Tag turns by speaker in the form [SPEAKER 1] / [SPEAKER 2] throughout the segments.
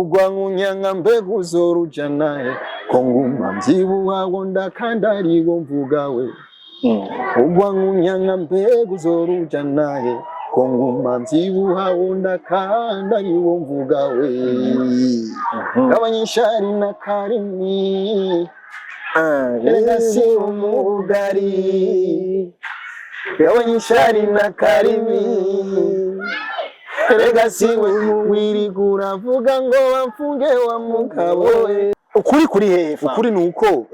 [SPEAKER 1] ugwa nkunyanga mbega uzoruja nahe ko nguma mvyibuha wonda kandi ariwo mvuga we ugwa nkunyanga mbega uzoruja nahe ko nguma mvyibuha wonda kandi ariwo mvuga we abanyishari na karimi erega si umugari abanyishari na karimi erega si wirigura vuga ngo bamfunge wa mugabo we
[SPEAKER 2] ukuri kuri hehe
[SPEAKER 1] ukuri nuko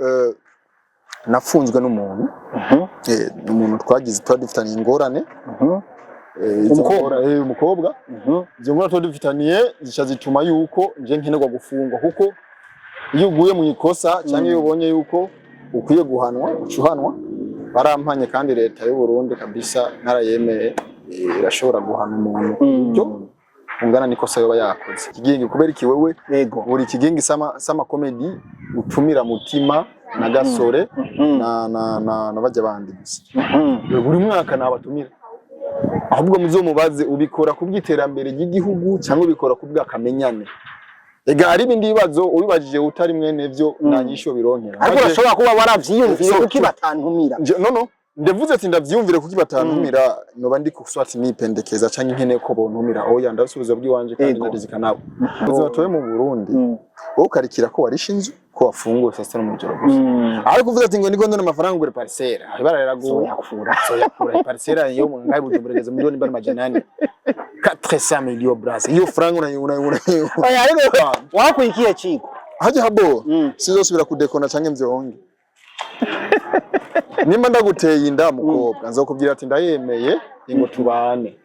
[SPEAKER 1] nafunzwe n'umuntu umuntu twagize dufitaniye ingorane umukobwa izo ngorane dufitaniye zica zituma yuko nje nkenerwa gufungwa kuko iyo uguye mu ikosa cyangwa iyo ubonye yuko ukwiye guhanwa ucuhanwa barampanye kandi leta y'u Burundi kabisa narayemeye irashobora guhana umuntu byo ungana nikosa yoba yakoze kigingi kubera iki wewe buri kigingi sama comedy utumira mutima na gasore na bajya bandi gusa buri mwaka nabatumira ahubwo muzomubaze ubikora kubwiterambere ry'igihugu cyangwa ubikora kubwakamenyane ega ari bindi bibazo ubibajije utari mwene byo nanyisho bironkera
[SPEAKER 2] ariko urashobora kuba waravyiyumviye kuki batantumira
[SPEAKER 1] no ndavuze ati ndavyumvire kuki batantumira noba ndi kuswati nipendekeza canke nkene ko bontumira oya ndasubiza bw'iwanje kandi narizika nabo ubuzima toye mu Burundi wowe ukarikira ko warishinze ko wafunguye sasa no mujoro gusa ariko uvuze ati ngo ndiko ndona amafaranga ngure parcelle bararaguye yakura parcelle yo mu ngai bujumburegeze miliyoni bari majanani 400 millions bras iyo franc una
[SPEAKER 2] oya ariko wakwikiye chiko
[SPEAKER 1] haje habo sizosubira kudekona canke mvyonge nimba ndaguteye inda mukobwa nzokubwira ati ndayemeye ingo tubane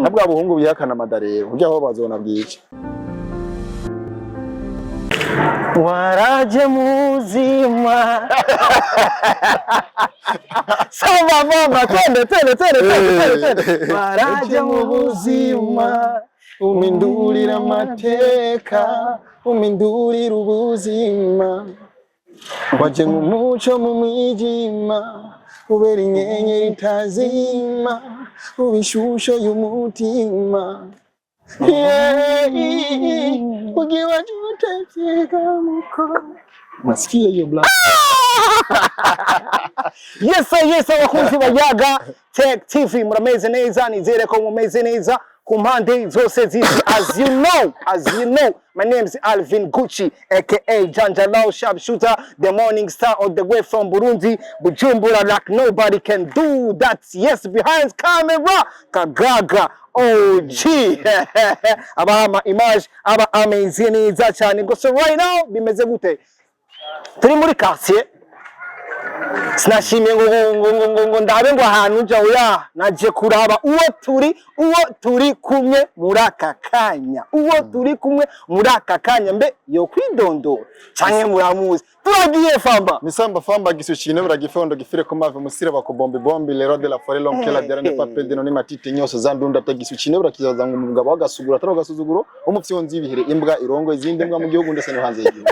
[SPEAKER 1] ntabwo abuhungu bihakana madarero ujya aho bazona bwica
[SPEAKER 2] waraje muzima soma mama twende
[SPEAKER 1] waraje muzima umindurira amateka umindurira ubuzima waje nk'umuco mu mwijima ubera inyenyeri itazima ubishusho y'umutima ukiwa juteka muko masikia hiyo black
[SPEAKER 2] yes abakunzi bayaga Tech TV murameze neza nizere ko mumeze neza ku mpande zose zizi as you know my name is Alvin Gucci aka Janjalao Sharpshooter the morning star all the way from Burundi Bujumbura like nobody can do that yes behind camera Kagaga OG abama image aba amazing neza cyane ngo so right now bimeze gute turi muri quartier sinashimye ngo ndabe ngo ahantu ujya oya naje kuraba uwo turi kumwe muraka kanya mbe yo kwidondora canke muramuzi turagiye famba
[SPEAKER 1] misamba gisushine buragifondo gifire ko mave musire bakobombe le roi de la forêt l'homme que la dernière papel de none matite nyose zandunda tagisushine burakizaza ngo umugabo wagasugura atari gasuzuguro umufyonzi ibihere imbwa irongo izindi mbwa mu gihugu ndetse no hanze y'igihugu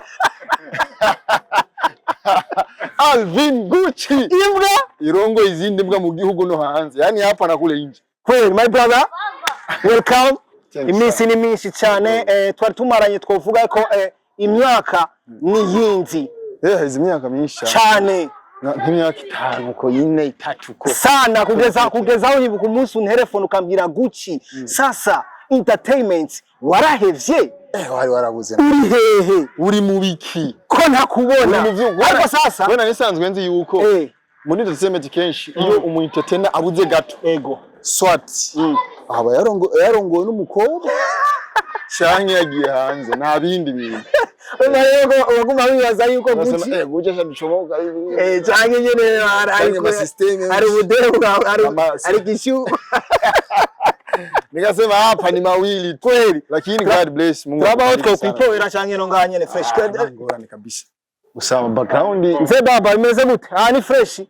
[SPEAKER 1] Alvin Gucci
[SPEAKER 2] imbwa
[SPEAKER 1] irongo izindi mbwa mu gihugu no hanze yani hapa na kule nje
[SPEAKER 2] kweli my brother welcome iminsi ni minshi cyane twari tumaranye twovuga ko imyaka ni yindi
[SPEAKER 1] izi myaka myinshi
[SPEAKER 2] cyane
[SPEAKER 1] nk'imyaka 5 ko yine 3 ko
[SPEAKER 2] sana kugeza aho yibuka umunsi unterefone ukambwira Gucci sasa entertainment warahevye
[SPEAKER 1] wari warabuze
[SPEAKER 2] uri hehe
[SPEAKER 1] uri mu biki
[SPEAKER 2] ko ntakubona ariko sasa
[SPEAKER 1] wena nisanzwe nzi yuko muri entertainment kenshi iyo umuntetena abuze gato swat aba yarongowe n'umukobwa cyane yagiye hanze nta bindi bintu
[SPEAKER 2] Umayego ubaguma bibaza yuko Gucci
[SPEAKER 1] guje shabicomoka
[SPEAKER 2] cyane nyene ari ubudeho ari gishu
[SPEAKER 1] nikasema hapa ni mawili kweli lakini God bless Mungu
[SPEAKER 2] baba utwo kwipowera cyane no nganye fresh
[SPEAKER 1] ngorane kabisa usaba background
[SPEAKER 2] nze baba imeze gute ni fresh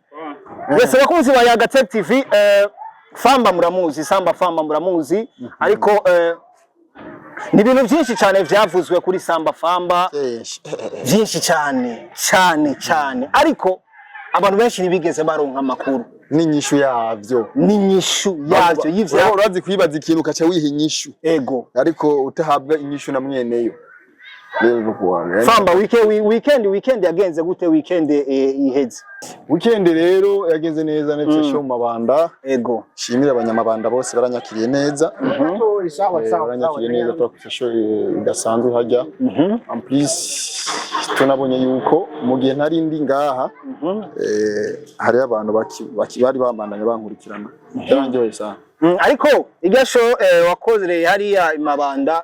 [SPEAKER 2] yese bakunzi ba Yaga Tech TV famba muramuzi famba muramuzi ariko ni ibintu byinshi cyane byavuzwe kuri famba byinshi cyane ariko abantu benshi nibigeze baronka amakuru
[SPEAKER 1] n'inyishu yavyo
[SPEAKER 2] y'ivyo
[SPEAKER 1] urazi kwibaza ikintu kaca wiha inyishu
[SPEAKER 2] ego
[SPEAKER 1] ariko utahabwa inyishu na mweneyo
[SPEAKER 2] Famba weekend yagenze gute weekend iheze?
[SPEAKER 1] Weekend rero yagenze neza netse show mu Mabanda.
[SPEAKER 2] Ego.
[SPEAKER 1] Shimira abanyamabanda bose baranyakiriye neza. Baranyakiriye neza kwa show idasanzwe hajya. En plus tunabonye yuko mu gihe ntari ndi ngaha hari abantu bari bambandanye bankurikirana. Yarangiye sana.
[SPEAKER 2] Ariko iryo show wakoze hariya Mabanda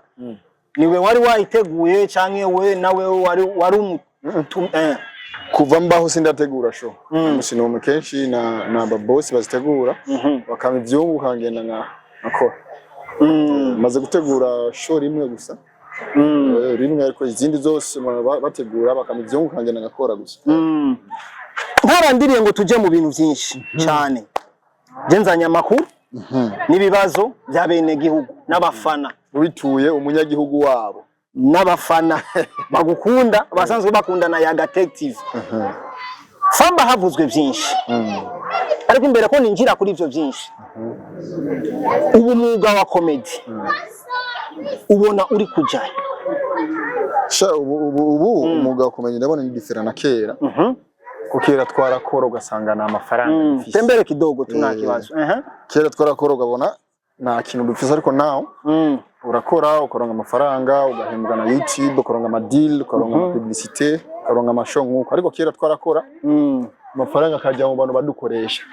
[SPEAKER 2] niwe wari wayiteguye canke we nawe wari
[SPEAKER 1] kuva mbaho sindategura show musino kenshi na babosi bazitegura bakama ivyungu kangenda nakora maze gutegura show rimwe gusa rimwe ariko izindi zose bategura bakama ivyungu kangenda nakora gusa
[SPEAKER 2] ntarandiriye ngo tuje mu bintu byinshi cyane genzanya amakuru nibibazo bya bene gihugu n'abafana
[SPEAKER 1] wituye umunyagihugu wabo
[SPEAKER 2] n'abafana bagukunda basanzwe bakundana ya detective Famba havuzwe byinshi ariko imbere ko ninjira kuri ivyo byinshi ubu mwuga wa comedy ubona uri kujaye
[SPEAKER 1] ubu umwuga wa comedy ndabona ni different na kera kukera twarakora ugasanga na amafaranga
[SPEAKER 2] tembere kidogo tuna kibazo
[SPEAKER 1] kera twarakora ugabona nta kintu dufise ariko nawo urakora ukoronga amafaranga ugahembwa na YouTube ukoronga ama deal ukoronga ama publicité ukoronga amashow nkuko ariko kera twarakora amafaranga akajya mu bantu badukoresha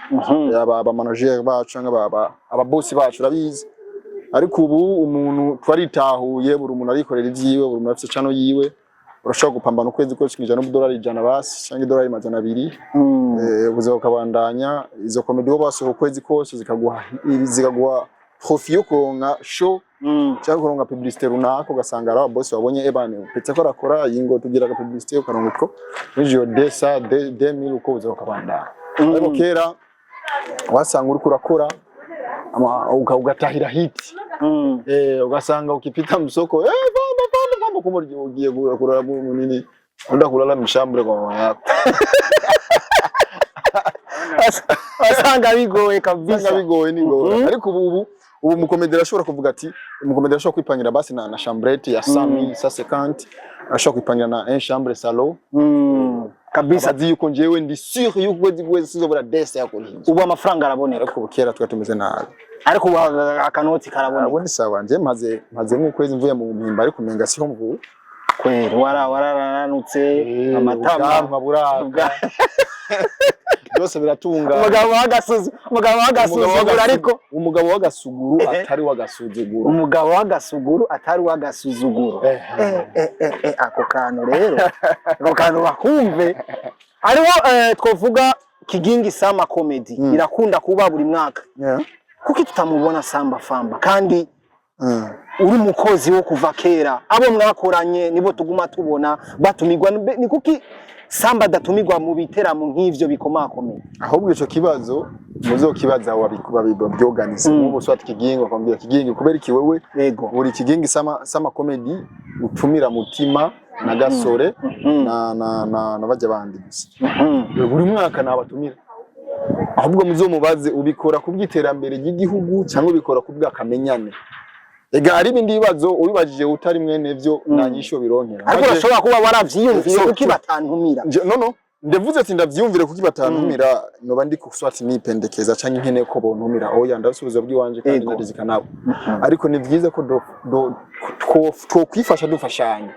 [SPEAKER 1] aba manager bacu aba boss bacu rabizi ariko ubu umuntu twaritahuye buri umuntu arikorera ivyiwe buri umuntu afite channel yiwe urashaka gupambana ukwezi kose kinjana $100 100 basi cyangwa $200 ubuzima ukabandanya izo comedy bo basoho ukwezi kose zikaguha profit yo kuronga show cyangwa kuronga publicité runaka ugasanga ara boss wabonye ebane petse ko rakora yingo tugira ka publicité ukaronga utwo n'ijyo desa 2000 uko uza ukabandanya ariko kera wasanga uri kurakora ugatahira hit ugasanga ukipita musoko vamba kumuryo ugiye kurara munini unda kulala mshambure kwa mama yako
[SPEAKER 2] asanga bigoye kabisa
[SPEAKER 1] bigoye ningo ariko ubu mukomedera ashobora kuvuga ati mukomedera ashobora kwipangira basi na chambrette ya 150 ashobora kwipangira na un chambre salon
[SPEAKER 2] kabisa
[SPEAKER 1] azi yuko njewe ndi sûr yuko gwezi sizobura desa yako
[SPEAKER 2] ubu amafaranga araboneka
[SPEAKER 1] ariko bukera twatumeze nabi
[SPEAKER 2] ariko akanoti karaboneka
[SPEAKER 1] abone sawa nje maze nk'ukwezi mvuye mu mpimba ariko menga siho mvuye
[SPEAKER 2] kweri wararanutse amatama
[SPEAKER 1] buraka byose biratunga
[SPEAKER 2] umugabo w'agasuzuguru ariko
[SPEAKER 1] umugabo w'agasuguru atari w'agasuzuguru
[SPEAKER 2] umugabo w'agasuguru atari w'agasuzuguru ako kantu rero ako kantu bakumve ariho twovuga Kigingi Sama Comedy irakunda kuba buri mwaka kuki tutamubona Samba Famba kandi uri mukozi wo kuva kera abo mwakoranye nibo tuguma tubona batumigwa ni kuki Samba datumigwa mu biteramo nk'ivyo bikomakomeye
[SPEAKER 1] ahubwo ico kibazo muzokibaza babyoganiza n'ubu swati Kigingi bakwambira Kigingi kubera iki wewe buri Kigingi Sama Comedy utumira mutima na gasore na bajya bandi gusa buri mwaka nabatumira ahubwo muzomubaze ubikora kubwiterambere ry'igihugu cyangwa ubikora kubwakamenyane ega ari bindi bibazo ubibajije utari mwene byo nanyisho bironkera
[SPEAKER 2] ariko urashobora kuba waravyiyumviye kuki batantumira
[SPEAKER 1] no ndavuze ati ndavyumvire kuki batantumira noba ndi kuswati nipendekeza canke nkene ko bontumira oya ndasubiza bw'iwanje kandi ndazika nabo ariko ni vyiza ko two kwifasha dufashanya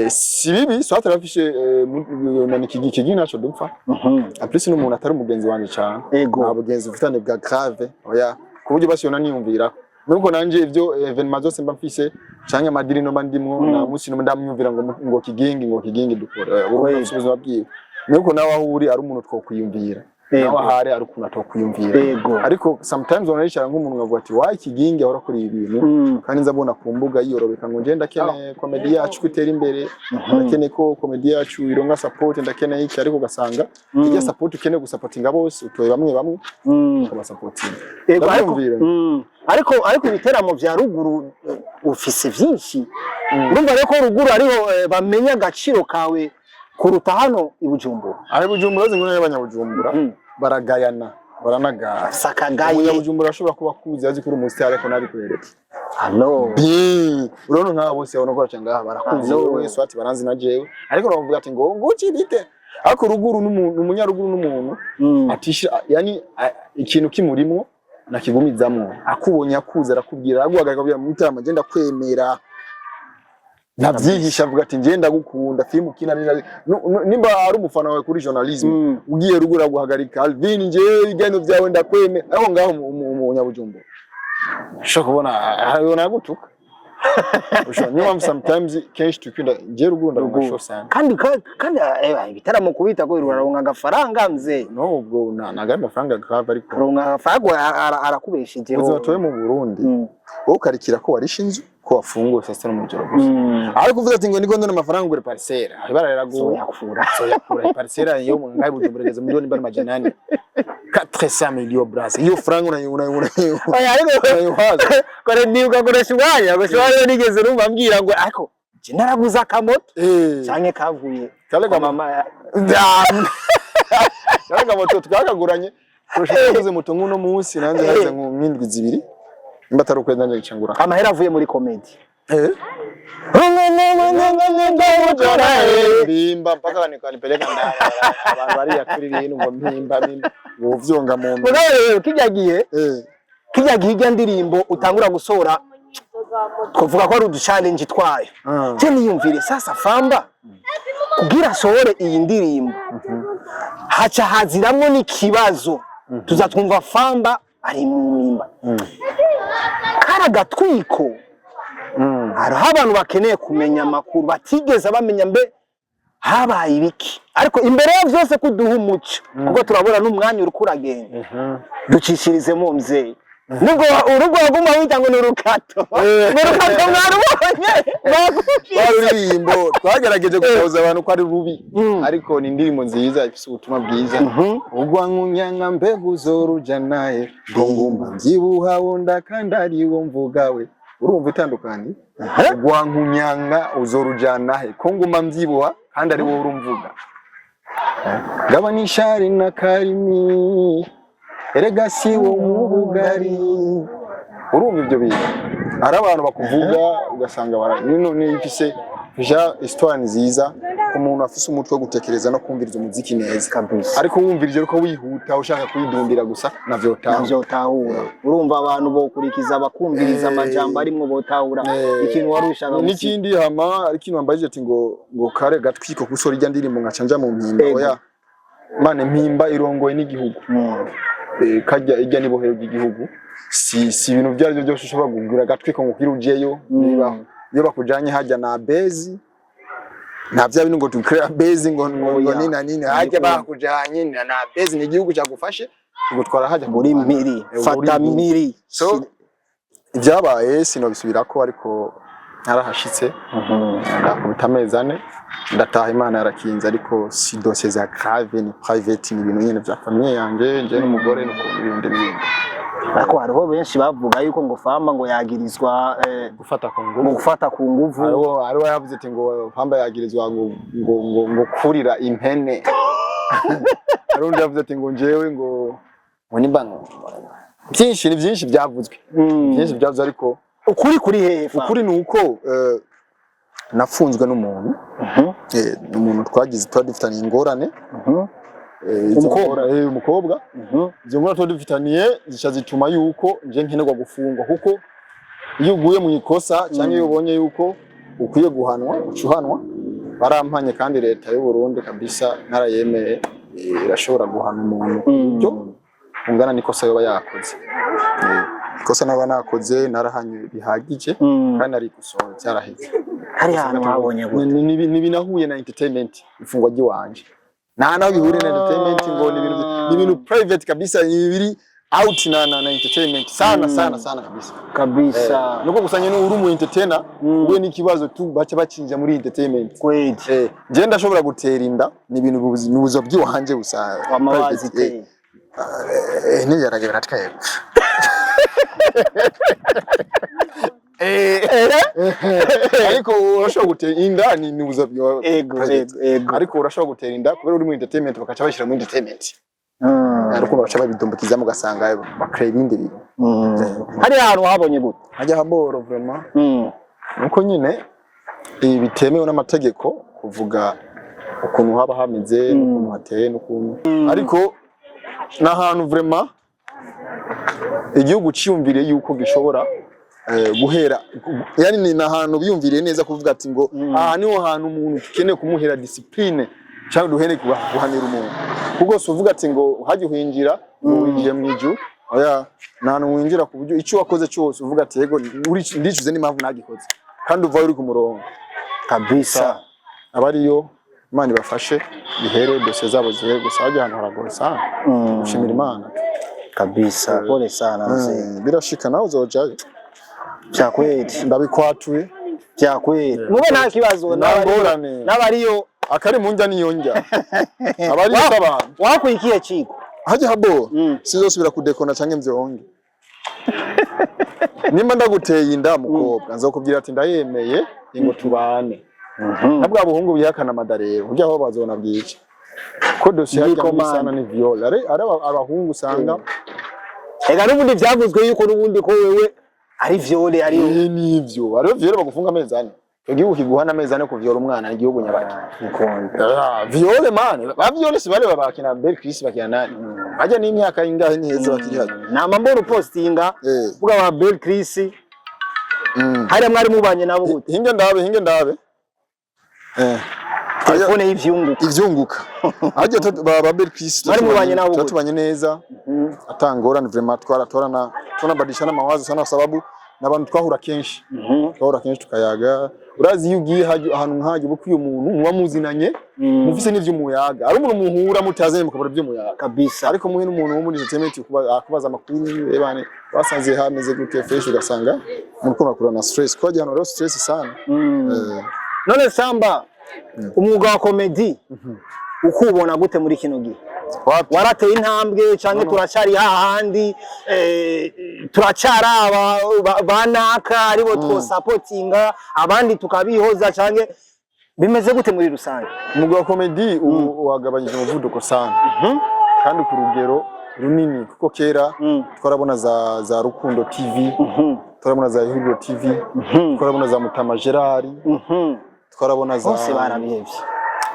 [SPEAKER 1] si bibi swati rafishe nani Kigingi naco dupfa après n'umuntu atari umugenzi wanje cyane nta bugenzi bufitane bwa grave oya kuburyo basiyona niyumvira nuko nanje ivyo evenement zose mba mfise canke amadiri no bandimwo na musi no ndamyumvira ngo Kigingi dukora ubusubizo babwiwe nuko nawe ahuri ari umuntu twokwiyumvira nawe ahari ari ukuntu atokwiyumvira ariko sometimes onarisha nk'umuntu ngavuga ati why Kigingi ahora kuri ibintu kandi nzabona ku mbuga yiyorobeka ngo nje ndakene comedy yacu kwitera imbere ndakene ko comedy yacu ironga support ndakene iki ariko gasanga iyo support ukene gusupportinga bose utoye bamwe ukaba supporting
[SPEAKER 2] ariko ibiteramo vya ruguru ufise vyinshi urumva rero ko ruguru ariho bamenya agaciro kawe kuruta hano i Bujumbura
[SPEAKER 1] ari Bujumbura zingune y'abanyabujumbura baragayana baranagara
[SPEAKER 2] sakagaye
[SPEAKER 1] umunyabujumbura ashobora kuba kuzi azi kuri umusitari ariko nabi kwereka
[SPEAKER 2] allo
[SPEAKER 1] urabona nk'abo bose babona ko bacanga barakuzi wewe swati baranzi na jewe ariko bavuga ati ngo nguki bite ariko ruguru n'umuntu umunyaruguru n'umuntu atisha yani ikintu kimurimo nakigumizamwo akubonye akuza arakubwira aguhagarika kubira mu mutama ngenda kwemera navyigisha avuga ati ngenda gukunda film kina nimba ari umufana wawe kuri journalism ugiye rugura guhagarika Alvin nje igeno vyawe ndakweme aho ngaho umunyabujumbura sho kubona ayona gutuka usho niyo sometimes kenshi tukunda nje rugunda gusho sana
[SPEAKER 2] kandi bitaramo kubita ko uraronka agafaranga mze
[SPEAKER 1] no ubwo naga amafaranga grave ariko
[SPEAKER 2] ronka agafaranga arakubeshejeho
[SPEAKER 1] uzo toye mu Burundi wowe karikira ko warishinzu ko wafunguye sasa no mujoro gusa ariko uvuze ati ngo ndiko ndona amafaranga ngure parcelle ibararago yakura parcelle yo ngai bujumburegeze milioni bari majanani 400 millions bras iyo franga una
[SPEAKER 2] oya ariko kore ndiuka koresha ubwanya gushobora nigeze numva mbwira ngo ariko je naraguza akamoto canke kavuye
[SPEAKER 1] kale kwa mama kale kwa moto twakaguranye kurusha moto nguno munsi nanze haze nk'indwi zibiri mbatari ukwenda nje gicangura
[SPEAKER 2] amahera avuye muri comedy
[SPEAKER 1] bimba mpaka kanipeleka ndani abantu bari yakuri ibintu ngo mpimba ngo vyonga mu
[SPEAKER 2] mugabo kijya gihe ndirimbo utangura gusora twavuga ko ari uduchallenge twayo je niyumvire sasa Famba kugira sohore iyi ndirimbo haca haziramwo n'ikibazo tuzatwumva Famba ari mu mimba karagatwiko hariho abantu bakeneye kumenya amakuru batigeze bamenya mbe habaye ibiki ariko imbere ya byose kuduha umuco kuko turabona n'umwanya uri kuragenda ducishirizemo mzee nubwo urugo rwaguma wita ngo nurukato mwarubonye
[SPEAKER 1] baririmbo twagerageje gukoza abantu ko ari rubi ariko ni indirimbo nziza ifite ubutumwa bwiza ugwa nkunyanga mbegu zoruja naye ngumba byibuha wonda kandi ari wo mvugawe urumva itandukanye ugwa nkunyanga uzorujana he ko nguma mbyibuha kandi ari wo urumvuga ngaba nishari na karimi erega si wo mu bugari urumva ibyo bintu ari abantu bakuvuga ugasanga ni ifise ja histoire nziza umuntu afise umutwe wo gutekereza no kumviriza umuziki neza kabisa ariko wumvirije uko wihuta ushaka kuyidumbira gusa navyo tahura
[SPEAKER 2] urumva abantu bokurikiza bakumviriza amajambo arimwo botahura ikintu wari ushaka
[SPEAKER 1] n'ikindi hama ari kintu ambaje ati ngo kare gatwiko kusora ijya ndirimbo ngacanja mu mpimba oya mane mpimba irongoye n'igihugu kajya ijya nibohero by'igihugu si ibintu byaryo byose ushobora kugura gatwiko ngo kirujeyo niba iyo bakujanye hajya na bezi nta bya bintu ngo tukrea bezi ngo nini hajya bakujanye na bezi ni igihugu cyagufashe gutwara hajya
[SPEAKER 2] muri mpiri fata mpiri
[SPEAKER 1] so ibyabaye sino bisubirako ariko narahashitse ndakubita amezane ndataha Imana yarakinze ariko si dossier za grave ni private ni ibintu nyene bya famille yanje nje n'umugore n'ibindi
[SPEAKER 2] ariko hariho benshi bavuga yuko ngo Famba ngo yagirizwa gufata ku nguvu
[SPEAKER 1] hariho yavuze ati ngo Famba yagirizwa ngo kurira impene arundi yavuze ati ngo njewe ngo nimbango byinshi byavuzwe byinshi byavuzwe ariko
[SPEAKER 2] ukuri kuri hehe
[SPEAKER 1] ukuri nuko nafunzwe n'umuntu umuntu twadufitaniye ingorane umukobwa izo ngorane twadufitaniye zica zituma yuko nje nkenerwa gufungwa kuko iyo uguye mu ikosa cyangwa iyo ubonye yuko ukwiye guhanwa ucuhanwa barampanye kandi leta y'u Burundi kabisa narayemeye irashobora guhana umuntu byo ungana nikosa yoba yakoze ikosa naba nakoze narahanye bihagije kandi ari gusohora cyaraheze
[SPEAKER 2] hari hano wabonye gute
[SPEAKER 1] ni binahuye na entertainment ifungwa giwanje naho bihure na entertainment ngo ni ibintu private kabisa biri out na entertainment sana
[SPEAKER 2] kabisa
[SPEAKER 1] nuko gusanye uri mu entertainer we n'ikibazo tu bace bacinja muri entertainment
[SPEAKER 2] kwete
[SPEAKER 1] je ndashobora gutera inda ni ibintu bibuzo by'iwanje gusa
[SPEAKER 2] amawazi
[SPEAKER 1] ni yarage baratwaye ariko urashobora gutera inda ni bibuzo byo
[SPEAKER 2] ego
[SPEAKER 1] ariko urashobora gutera inda kubera uri mu entertainment bakaca bashira mu entertainment ariko baca babidumbukizamo ugasanga bakreye ibindi bintu.
[SPEAKER 2] Hari ahantu habonye gute
[SPEAKER 1] hajya haboro vraiment nuko nyine bitemewe n'amategeko kuvuga ukuntu haba hameze n'ukuntu hateye n'ukuntu ariko n'ahantu vraiment igihugu ciyumviriye yuko gishobora guhera yani ni nahantu biyumviriye neza kuvuga ati ngo aha niho hantu umuntu ukeneye kumuhera discipline cyangwa duhere guhanira umuntu kuko so uvuga ati ngo haje hinjira winjiye mu iju oya nanu winjira ku buryo icyo wakoze cyose uvuga ati yego ndicuze n'impamvu nagikoze kandi uva uri ku murongo
[SPEAKER 2] kabisa
[SPEAKER 1] abariyo Imana ibafashe bihere dosiye zabo zihere gusa haje ahantu haragoye sana ushimira Imana
[SPEAKER 2] kabisa pole sana mzee
[SPEAKER 1] birashika nawe uzojayo
[SPEAKER 2] bya kweli
[SPEAKER 1] ndabikwatuye
[SPEAKER 2] bya kweli mube nta kibazo n'abariyo
[SPEAKER 1] akari munjya niyonjya abari abantu
[SPEAKER 2] wakwikiye ciko
[SPEAKER 1] haje habo sizosubira kudekona canke mvyonge nimba ndaguteye inda mukobwa nzokubwira ati ndayemeye ingo tubane nabwo abuhungu bihakana madarero ujya aho bazona bwice ko dosiye yajya sana ni viola ari abahungu usanga
[SPEAKER 2] ega n'ubundi byavuzwe yuko n'ubundi ko wewe ari viole ari
[SPEAKER 1] nivyo ari viole bagufunga amezi ane igihugu kiguhana amezi ane kuvyola umwana igihugu nyabaki viole man ba viole si bale babakina Belle Chris bakina nani aje n'imyaka ingahe ni heza bakiriha
[SPEAKER 2] na mamboro postinga vuga ba Belle Chris hari mwari mubanye nabo gute
[SPEAKER 1] hinge ndabe
[SPEAKER 2] telefone
[SPEAKER 1] ivyunguka aje ba Belle Chris
[SPEAKER 2] mwari mubanye nabo gute
[SPEAKER 1] tubanye neza atangora ni vraiment twaratorana tunabadishana mawazo sana sababu n'abantu twahura kenshi tukayaga urazi iyo ugiye ahantu nkaje bukwiye umuntu muba muzinanye mufise n'ivyo muyaga ari umuntu muhura mutazanye mukabura byo muyaga
[SPEAKER 2] kabisa
[SPEAKER 1] ariko muhe n'umuntu wo muri entertainment akubaza amakuru ebane basanze hameze gute fresh ugasanga muri ko makuru na stress ko hano rero stress sana
[SPEAKER 2] none Samba umwuga wa comedy ukubona gute muri kino gihe warateye intambwe canke turacari hahandi turacara banaka aribo two supportinga abandi tukabihoza canke bimeze gute muri rusange
[SPEAKER 1] umwuga wa comedy wagabanyije umuvuduko sana kandi ku rugero runini kuko kera twarabona za Rukundo TV twarabona za Ihuriro TV twarabona za Mutama Gerard twarabona za
[SPEAKER 2] bose barabihevye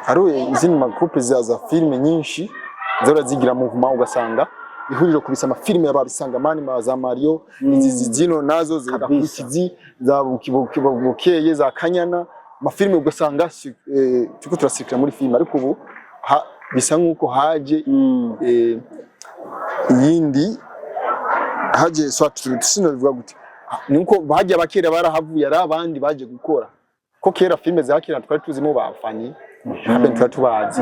[SPEAKER 1] hari izindi magroupe za filme nyinshi zora zigira movement ugasanga Ihuriro kubisa amafilme y'ababisanga mani za Mario izi zino nazo zigakurikizi za bukeye za Kanyana amafilme ugasanga tuko turasikira muri filme ariko ubu bisa nkuko haje yindi haje swatino bivuga gute nuko baje abakera barahavuye ari abandi baje gukora ko kera filme zakira twari tuzimo bafani habe twatubazi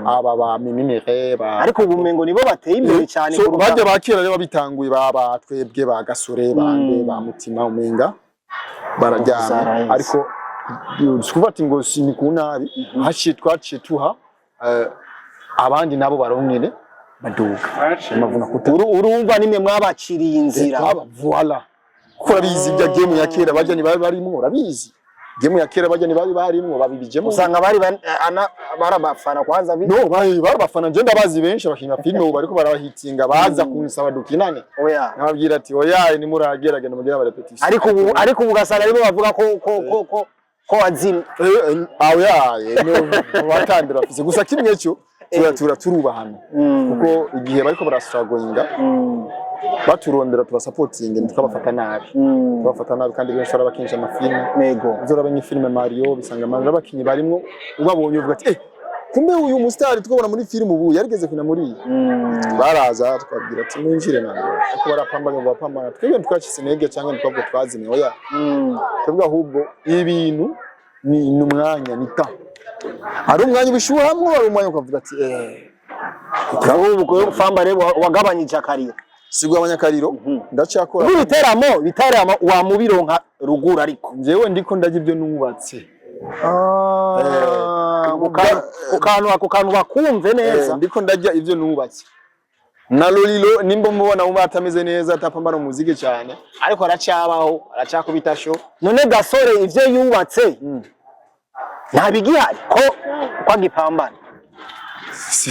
[SPEAKER 1] aba ba Mimimere
[SPEAKER 2] ariko ubumengo nibo bateye imbere cyane
[SPEAKER 1] ku baje bakira rero bitanguye baba twebwe ba Gasore bande ba Mutima umenga barajyana ariko twufata ngo sini kunabi hashi twaciye tuha abandi nabo baronkere baduga amavuna kuturu
[SPEAKER 2] urumva nimwe mwabaciriye inzira
[SPEAKER 1] voilà ko rabizi bya game ya kera bajya ni barimo rabizi game ya kera bajya ni barimo babibijemo
[SPEAKER 2] usanga bari barabafana kwanza
[SPEAKER 1] no barabafana je ndabazi benshi abakinya filme ubu bariko barabahitinga baza kunsaba dukinane
[SPEAKER 2] oya
[SPEAKER 1] nababwira ati oya ni murageragenda mugira barepetition
[SPEAKER 2] ariko ugasanga arimo bavuga ko wazimye
[SPEAKER 1] oya no watandira afise gusa kimwe cyo turubahana kuko igihe bariko barastragoinga baturondera tubasupporting tukabafata nabi kandi benshi barabakinisha amafilme
[SPEAKER 2] nego
[SPEAKER 1] uzorabanye filme Mario bisanga amanje abakinyi barimo ubabonye uvuga ati kumbe uyu mustari tukabona muri filme ubu yarigeze kuna muri baraza twabwira ati mwinjire nango ko barapambana twebwe twacise nege cyangwa twabwo twazime oya twebwe ahubwo ibintu ni umwanya ni ta ari umwanya ubishuhamwe ari umwanya ukavuga ati
[SPEAKER 2] ubwo Famba rero wagabanyije akariro
[SPEAKER 1] sigwa abanyakariro ndacakora
[SPEAKER 2] biteramo wa mubironka rugura ariko
[SPEAKER 1] njewe ndiko ndaje ibyo nubatse
[SPEAKER 2] ukantu bakumve neza
[SPEAKER 1] ndiko ndajya ibyo nubatse na Lolilo nimba mubona atameze neza atapambana umuziki cyane ariko aracakubita show
[SPEAKER 2] none Gasore ivyo yubatse ntabigihari ko kwagipambana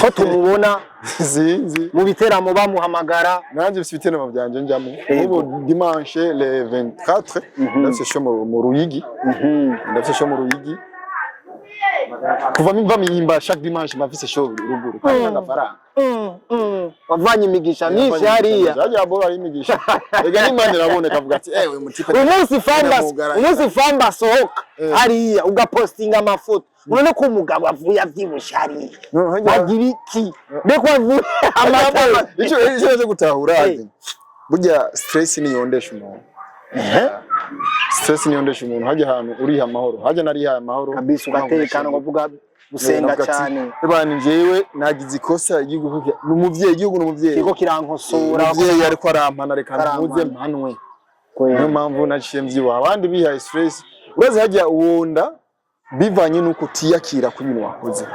[SPEAKER 2] ko tumubona
[SPEAKER 1] sinzi
[SPEAKER 2] mu biteramo bamuhamagara
[SPEAKER 1] nanje bifite ibiteramo byanje njamo ubu dimanche le 24 ndafise show mu Ruyigi ndafise show mu Ruyigi kuva mimba mihimba chaque dimanche mafise show ruguru kandi n'agafaranga
[SPEAKER 2] wavanye imigisha myinshi hariya
[SPEAKER 1] yaje abora imigisha ega n'Imana iraboneka avuga ati ewe mutipe
[SPEAKER 2] umunsi famba sohoka hariya ugapostinga amafoto none ko umugabo avuye avyibusha hariya agira iki beko avuye amata
[SPEAKER 1] ico cyo gutahura ati burya stress ni yondesha umuntu stress ni yondesha umuntu haje ahantu uri amahoro haje nari amahoro
[SPEAKER 2] kabisa ugatekana uvuga gusenga cyane
[SPEAKER 1] ebana njewe nagize ikosa igihugu n'umuvyeyi igihugu n'umuvyeyi
[SPEAKER 2] kiko kirankosora
[SPEAKER 1] umuvyeyi ariko arampana reka muze mpanwe niyo mpamvu naciye mvyiwa abandi bihaye stress uraze hajya uwonda bivanye nuko tiyakira ku bintu wakoze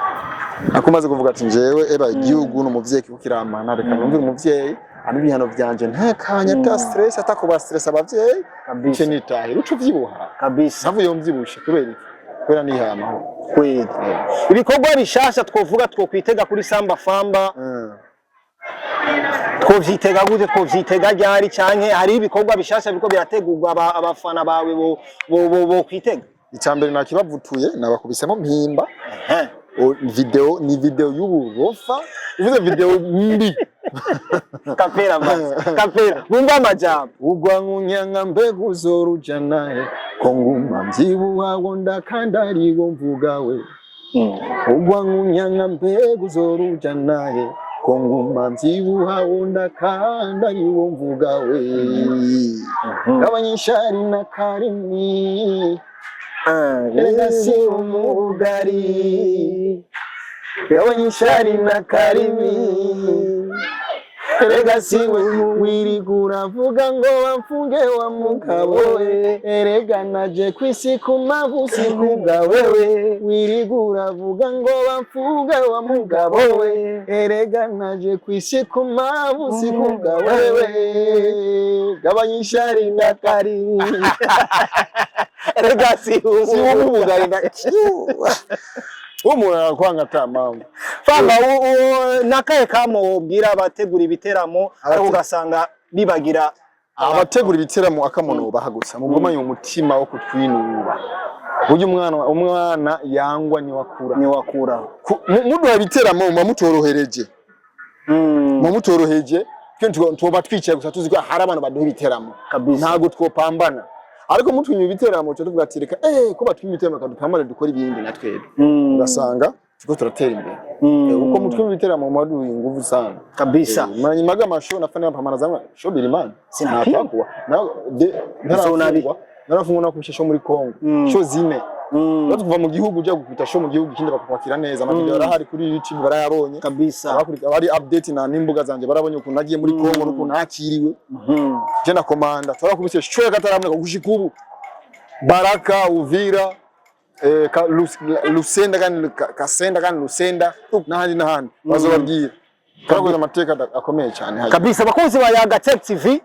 [SPEAKER 1] akumaze kuvuga ati njewe eba igihugu n'umuvyeyi kiko kirampana reka numvire umuvyeyi ari bihano byanje ntekanya ta stress atakuba stress abavyeyi kabisa nitahe ruco vyibuha
[SPEAKER 2] kabisa
[SPEAKER 1] havuye mvyibushe kubera nihama
[SPEAKER 2] kweli ibikorwa bishasha twovuga twokwitega kuri Samba Famba twovyitega gute twovyitega ryari canke hari ibikorwa bishasha biko birategurwa abafana bawe bo kwitega
[SPEAKER 1] icambere nakibavutuye nabakubisemo mpimba ni video y'uburofa uvuze video mbi
[SPEAKER 2] kapera bumva amajambo
[SPEAKER 1] ugwa nkunyanga mbegu zorujanaye konguma mvyibuha wonda kandari go mvugawe ugwa nkunyanga mbegu zorujanaye konguma mvyibuha wonda kandari go mvugawe abanyishari na karimi legasi umugari abanyishari na karimi erega siwe wirigura vuga ngo wamfunge wa mugabo we erega naje kwisi kumavusi kubwa wewe wirigura vuga ngo wamfunge wa mugabo we erega naje kwisi kumavusi kubwa wewe gabanyishari na kari
[SPEAKER 2] erega siwe
[SPEAKER 1] umugari na umura kwanga tamambo
[SPEAKER 2] Famba nakaye kamo ubwira abategura ibiteramo ariko ugasanga bibagira
[SPEAKER 1] abategura ibiteramo akamono bahagutsa mugomanye umutima wo kutwinuba buryo umwana yangwa ni wakura muduha ibiteramo mamutorohereje mamutoroheje cyo tuba twicaye gusa tuzi ko hari abantu baduha ibiteramo ntago twopambana ariko mutwinyu ibiteramo cyo tuvuga ati reka ko batwinyu ibiteramo kadupambana dukora ibindi natwebe ugasanga tuko turatera imbere uko mutwinyu ibiteramo maduha inguvu sana
[SPEAKER 2] kabisa
[SPEAKER 1] manyimaga amasho nafanya pamana zamwe sho birimana
[SPEAKER 2] sinapakwa
[SPEAKER 1] narafungwa nakumisha muri Kongo sho zine kuva mu gihugu ujya gukubita sho mu gihugu kindi bakakwakira neza amavideo arahari kuri YouTube barayabonye
[SPEAKER 2] kabisa
[SPEAKER 1] bari update na nimbuga zanje barabonye ukuntu nagiye muri Kongo nuko nakiriwe je na komanda twarakubise sho yakataramwe gushikubu Baraka Uvira Lusenda kandi Kasenda kandi Lusenda n'ahandi bazobabwira karakoze amateka akomeye cyane
[SPEAKER 2] kabisa bakunzi ba Yaga Tech TV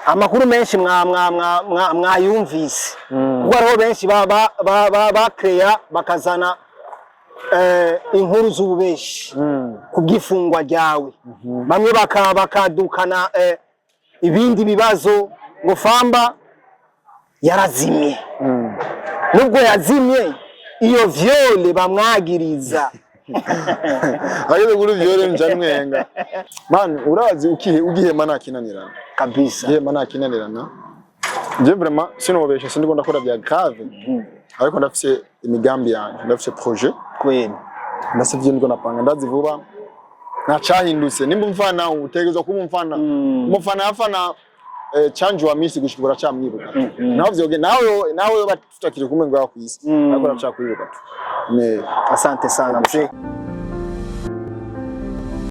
[SPEAKER 2] amakuru menshi mwayumvise kuko ariho benshi bakreya bakazana inkuru z'ububeshi kubwifungwa ryawe bamwe bakadukana ibindi bibazo ngo Famba yarazimye nubwo yazimye iyo viole bamwagiriza
[SPEAKER 1] Ageze kuri viole njamwenga man urazi ugihema nakinanirana
[SPEAKER 2] kabisa
[SPEAKER 1] gihema nakinanirana je vraiment sinobesha sindiko ndakora bya grave ariko ndafise imigambi yanjye ndafise projet
[SPEAKER 2] kwene
[SPEAKER 1] ndasavye ndiko napanga ndazivuba nacahindutse nimba umfana utegezwa kuba umufana afana change wa misi gushikura cyamwibuka naho vyoge nawe batakire kumwe ngo yakwisi ariko ndacakwibuka
[SPEAKER 2] asante sana mzee.